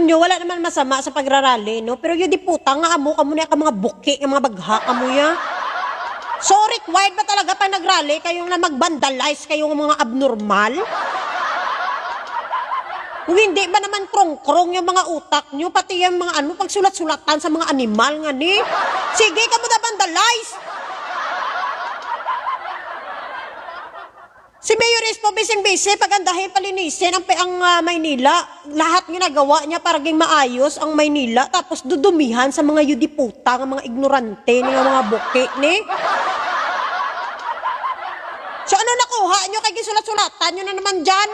nyo, wala naman masama sa pagrarally, no? Pero yun di puta, nga amo, kamo na ka mga buki, nga mga bagha, kamo ya. So, required ba talaga pag nagrally kayong na mag-vandalize kayong mga abnormal? Kung hindi ba naman krong-krong yung mga utak nyo, pati yung mga ano, pagsulat-sulatan sa mga animal nga ni? Sige, kamo na vandalize! Si Mayor Isko, bising-bisi, pagandahin, palinisin ang Maynila. Lahat ginagawa niya para maging maayos ang Maynila. Tapos dudumihan sa mga yudiputa, ng mga ignorante, ng mga buki, ni. So ano nakuha nyo? Kaya gisulat-sulatan nyo na naman dyan.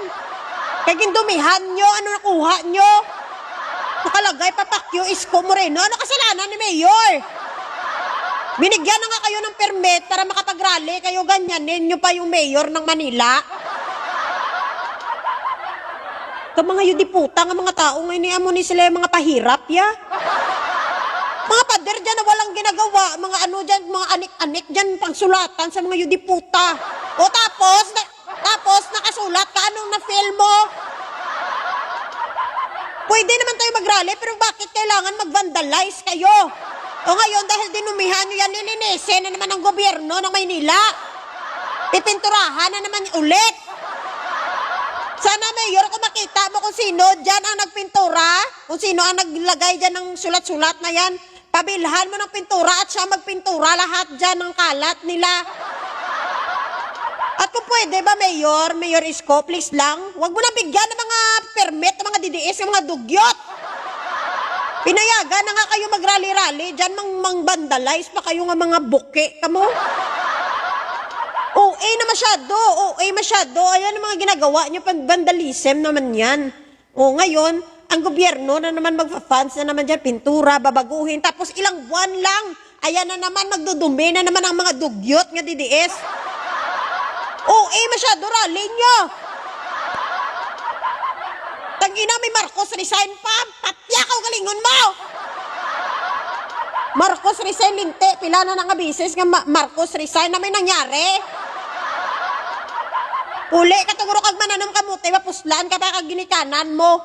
Kaya gindumihan nyo, ano nakuha nyo? Nakalagay, papakyo, Isko Moreno. Ano kasalanan ni Mayor? Binigyan na nga kayo ng permit para makapag-rally kayo, ganyanin nyo pa yung mayor ng Manila. Ka mga yudiputa nga mga tao ngayon niya mo ni sila yung mga pahirap ya. Mga pader dyan na walang ginagawa, mga ano dyan, mga anik-anik dyan pangsulatan sa mga yudiputa. O tapos nakasulat ka, anong na-feel mo? Pwede naman tayo mag-rally, pero bakit kailangan mag-vandalize kayo? O ngayon, dahil dinumihan nyo yan, nilinisin na naman ang gobyerno ng Maynila. Pipinturahan na naman ulit. Sana, Mayor, kung makita mo kung sino dyan ang nagpintura, kung sino ang naglagay dyan ng sulat-sulat na yan, pabilhan mo ng pintura at siya magpintura lahat dyan ng kalat nila. At kung pwede ba, Mayor Isko, please lang, huwag mo na bigyan ng mga permit, ng mga DDS, ng mga dugyot. Pinayagan na nga kayo mag-rally-rally, dyan mang-vandalize pa kayo nga mga buke, kamo. OA na masyado. Ayan ang mga ginagawa nyo, pag-vandalism naman yan. O ngayon, ang gobyerno na naman magpa-funds na naman dyan, pintura, babaguhin, tapos ilang buwan lang, ayan na naman, magdudumi na naman ang mga dugyot nga DDS. OA masyado, rally nyo. Tangina, may Marcos resign pa. Patya ka, galingon mo. Marcos resign, linte. Pila na nga bisis nga Marcos resign na may nangyari. Uli, katuguro kag mananong kamuti, mapuslaan ka pa kag ginikanan mo.